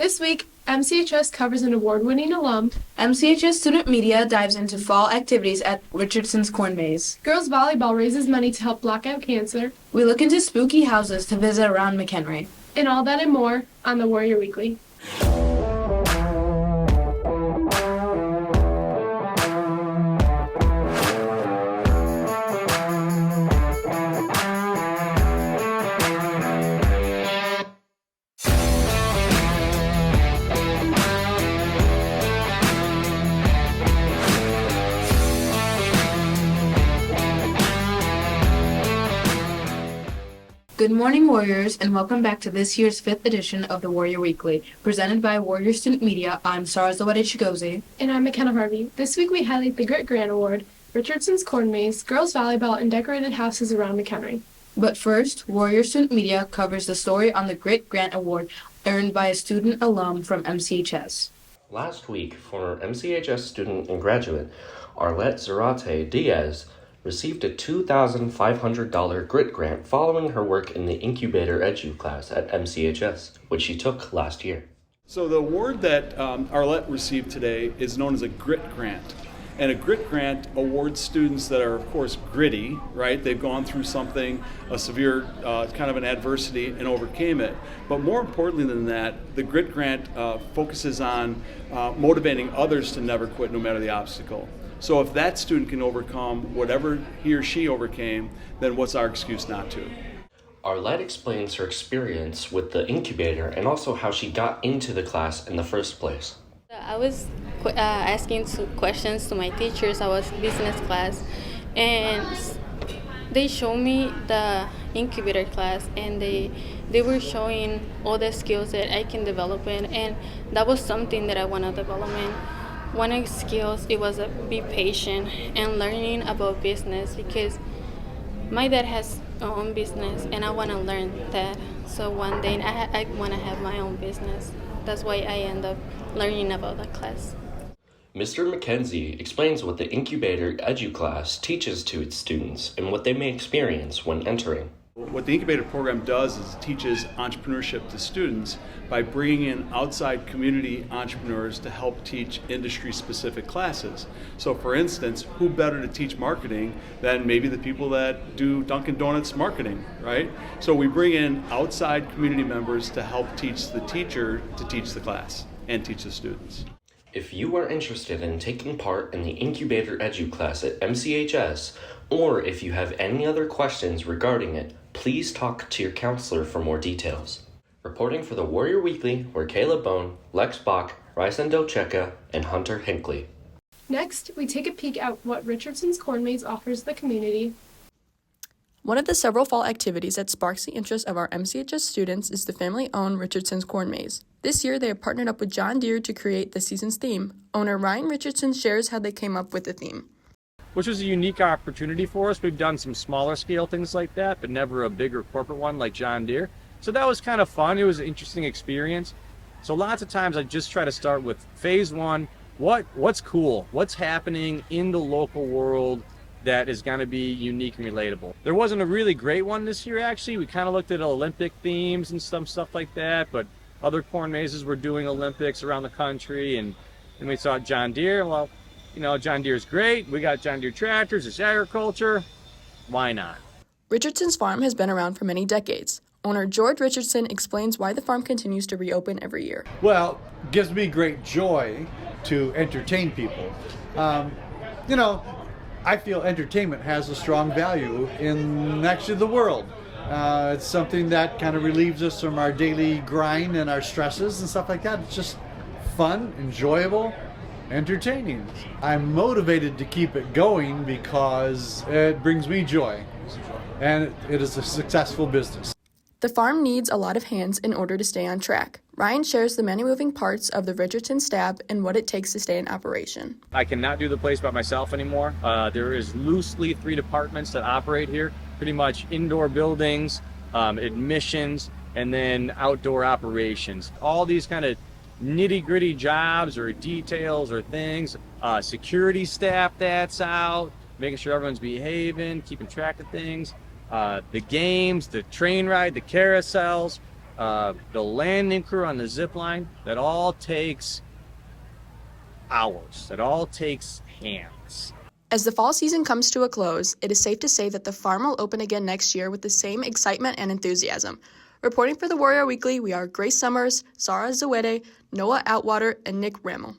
This week, MCHS covers an award-winning alum. MCHS Student Media dives into fall activities at Richardson's Corn Maze. Girls volleyball raises money to help block out cancer. We look into spooky houses to visit around McHenry. And all that and more on the Warrior Weekly. Good morning, Warriors, and welcome back to this year's 5th edition of the Warrior Weekly. Presented by Warrior Student Media, I'm Sarah Zawadi-Chigozi. And I'm McKenna Harvey. This week we highlight the Grit Grant Award, Richardson's Corn Maze, girls volleyball, and decorated houses around McHenry. But first, Warrior Student Media covers the story on the Grit Grant Award earned by a student alum from MCHS. Last week, former MCHS student and graduate Arlette Zarate Diaz received a $2,500 GRIT grant following her work in the Incubator Edu class at MCHS, which she took last year. So the award that Arlette received today is known as a GRIT grant. And a GRIT grant awards students that are, of course, gritty, right? They've gone through something, a severe kind of an adversity, and overcame it. But more importantly than that, the GRIT grant focuses on motivating others to never quit no matter the obstacle. So if that student can overcome whatever he or she overcame, then what's our excuse not to? Arlette explains her experience with the incubator and also how she got into the class in the first place. I was asking questions to my teachers. I was business class, and they showed me the incubator class, and they were showing all the skills that I can develop in, and that was something that I want to develop in. One of the skills, it was be patient and learning about business, because my dad has his own business and I want to learn that. So one day I want to have my own business. That's why I end up learning about the class. Mr. McKenzie explains what the Incubator Edu class teaches to its students and what they may experience when entering. What the incubator program does is it teaches entrepreneurship to students by bringing in outside community entrepreneurs to help teach industry-specific classes. So for instance, who better to teach marketing than maybe the people that do Dunkin' Donuts marketing, right? So we bring in outside community members to help teach the teacher to teach the class and teach the students. If you are interested in taking part in the Incubator Edu class at MCHS, or if you have any other questions regarding it, please talk to your counselor for more details. Reporting for the Warrior Weekly were Caleb Bone, Lex Bach, Ryson Delcheka, and Hunter Hinckley. Next, we take a peek at what Richardson's Corn Maze offers the community. One of the several fall activities that sparks the interest of our MCHS students is the family-owned Richardson's Corn Maze. This year, they have partnered up with John Deere to create the season's theme. Owner Ryan Richardson shares how they came up with the theme. Which was a unique opportunity for us. We've done some smaller scale things like that, but never a bigger corporate one like John Deere. So that was kind of fun. It was an interesting experience. So lots of times I just try to start with phase one. What's cool? What's happening in the local world that is going to be unique and relatable? There wasn't a really great one this year, actually. We kind of looked at Olympic themes and some stuff like that, but other corn mazes were doing Olympics around the country, and we saw John Deere. Well, you know, John Deere's great. We got John Deere tractors. It's agriculture. Why not? Richardson's farm has been around for many decades. Owner George Richardson explains why the farm continues to reopen every year. Well, it gives me great joy to entertain people. I feel entertainment has a strong value in actually the world. It's something that kind of relieves us from our daily grind and our stresses and stuff like that. It's just fun, enjoyable, entertaining. I'm motivated to keep it going because it brings me joy, and it is a successful business. The farm needs a lot of hands in order to stay on track. Ryan shares the many moving parts of the Richardson staff and what it takes to stay in operation. I cannot do the place by myself anymore. There is loosely 3 departments that operate here, pretty much indoor buildings, admissions, and then outdoor operations. All these kind of nitty-gritty jobs or details or things, security staff that's out, making sure everyone's behaving, keeping track of things, the games, the train ride, the carousels, the landing crew on the zip line, that all takes hours. That all takes hands. As the fall season comes to a close, it is safe to say that the farm will open again next year with the same excitement and enthusiasm. Reporting for the Warrior Weekly, we are Grace Summers, Sarah Zawede, Noah Outwater, and Nick Rammel.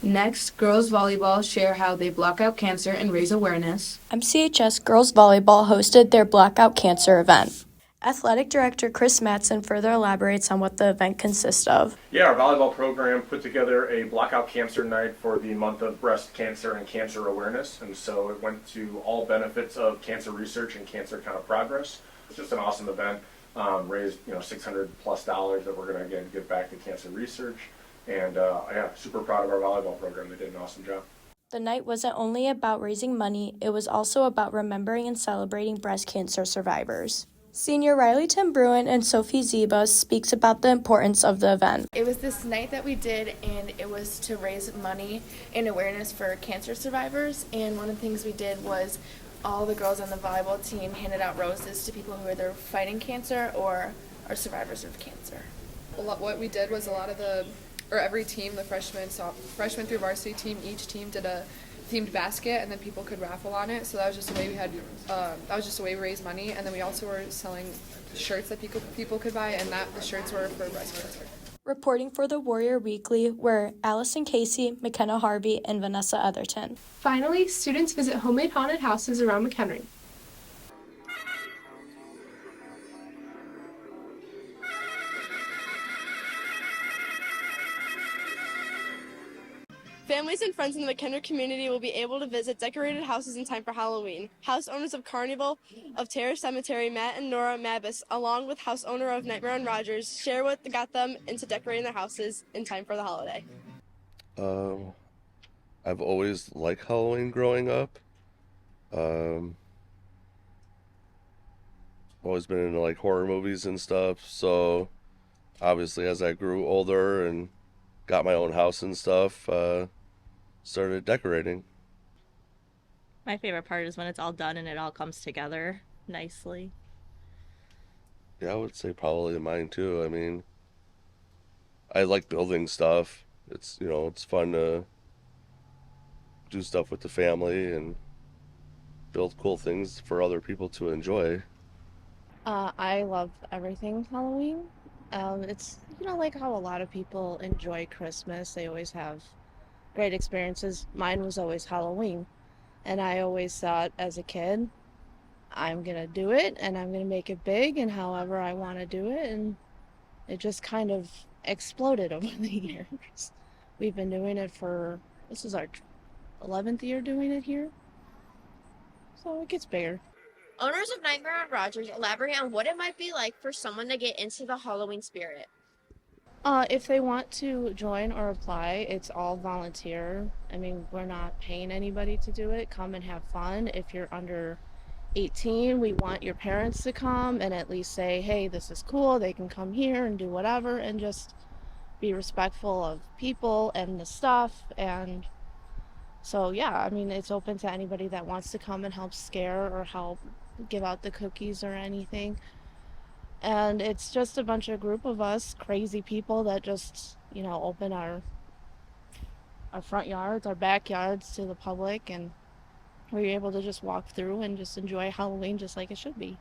Next, girls volleyball share how they block out cancer and raise awareness. MCHS Girls Volleyball hosted their Blackout Cancer event. Athletic Director Chris Mattson further elaborates on what the event consists of. Yeah, our volleyball program put together a Blackout Cancer Night for the month of breast cancer and cancer awareness, and so it went to all benefits of cancer research and cancer kind of progress. It's just an awesome event. Raised $600+ that we're going to again give back to cancer research, and yeah, super proud of our volleyball program. They did an awesome job. The night wasn't only about raising money, it was also about remembering and celebrating breast cancer survivors. Senior Riley Tim Bruin and Sophie Zeba speaks about the importance of the event. It was this night that we did, and it was to raise money and awareness for cancer survivors. And one of the things we did was all the girls on the volleyball team handed out roses to people who are either fighting cancer or are survivors of cancer. What we did was every team, the freshman through varsity team, each team did a themed basket, and then people could raffle on it. So that was just a way we raised money, and then we also were selling shirts that people could buy, and the shirts were for breast cancer. Reporting for the Warrior Weekly were Allison Casey, McKenna Harvey, and Vanessa Otherton. Finally, students visit homemade haunted houses around McHenry. Families and friends in the McHenry community will be able to visit decorated houses in time for Halloween. House owners of Carnival of Terror Cemetery, Matt and Nora Mabus, along with house owner of Nightmare on Rogers, share what got them into decorating their houses in time for the holiday. I've always liked Halloween growing up. Always been into like horror movies and stuff, so obviously as I grew older and got my own house and stuff, started decorating. My favorite part is when it's all done and it all comes together nicely. Yeah, I would say probably mine too. I mean, I like building stuff. It's, it's fun to do stuff with the family and build cool things for other people to enjoy. I love everything Halloween. It's, like how a lot of people enjoy Christmas. They always have great experiences. Mine was always Halloween. And I always thought as a kid, I'm going to do it and I'm going to make it big and however I want to do it. And it just kind of exploded over the years. We've been doing it this is our 11th year doing it here. So it gets bigger. Owners of Nightmare on Rogers elaborate on what it might be like for someone to get into the Halloween spirit. If they want to join or apply, it's all volunteer. I mean, we're not paying anybody to do it. Come and have fun. If you're under 18, we want your parents to come and at least say, hey, this is cool. They can come here and do whatever and just be respectful of people and the stuff. And so, yeah, I mean, it's open to anybody that wants to come and help scare or help give out the cookies or anything. And it's just a bunch of group of us crazy people that just, open our front yards, our backyards to the public, and we're able to just walk through and just enjoy Halloween just like it should be.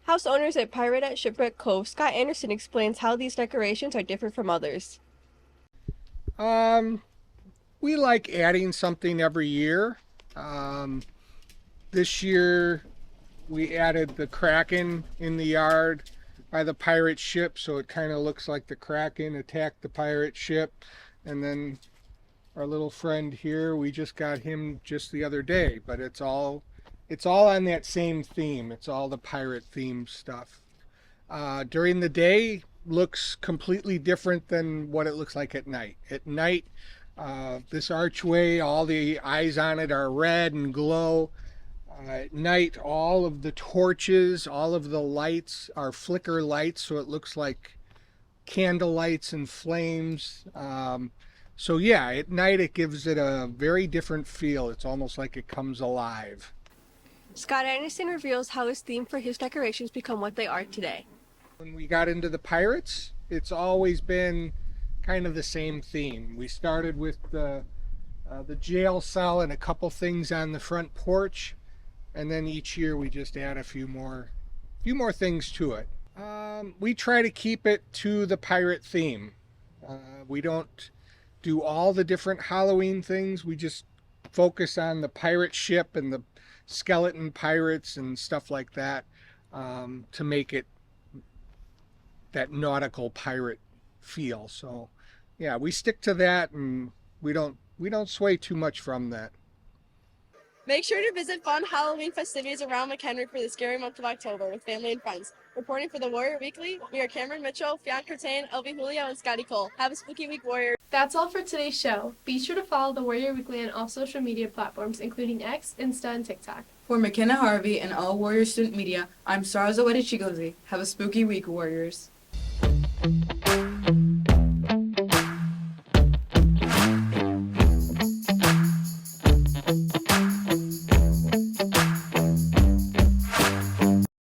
House owners at Pirate at Shipwreck Cove, Scott Anderson explains how these decorations are different from others. We like adding something every year. This year we added the Kraken in the yard by the pirate ship, so it kind of looks like the Kraken attacked the pirate ship. And then our little friend here, we just got him just the other day, but it's all on that same theme. It's all the pirate theme stuff. During the day looks completely different than what it looks like at night. At night, this archway, all the eyes on it are red and glow. At night, all of the torches, all of the lights are flicker lights, so it looks like candle lights and flames. So yeah, at night it gives it a very different feel. It's almost like it comes alive. Scott Anderson reveals how his theme for his decorations become what they are today. When we got into the pirates, it's always been kind of the same theme. We started with the jail cell and a couple things on the front porch, and then each year we just add a few more things to it. We try to keep it to the pirate theme. We don't do all the different Halloween things. We just focus on the pirate ship and the skeleton pirates and stuff like that, to make it that nautical pirate feel. So yeah, we stick to that, and we don't sway too much from that. Make sure to visit fun Halloween festivities around McHenry for the scary month of October with family and friends. Reporting for the Warrior Weekly, we are Cameron Mitchell, Fionn Curtain, Elvie Julio, and Scotty Cole. Have a spooky week, Warrior. That's all for today's show. Be sure to follow the Warrior Weekly on all social media platforms, including X, Insta, and TikTok. For McKenna Harvey and all Warrior Student Media, I'm Sarah Zoetti Chigozi. Have a spooky week, Warriors.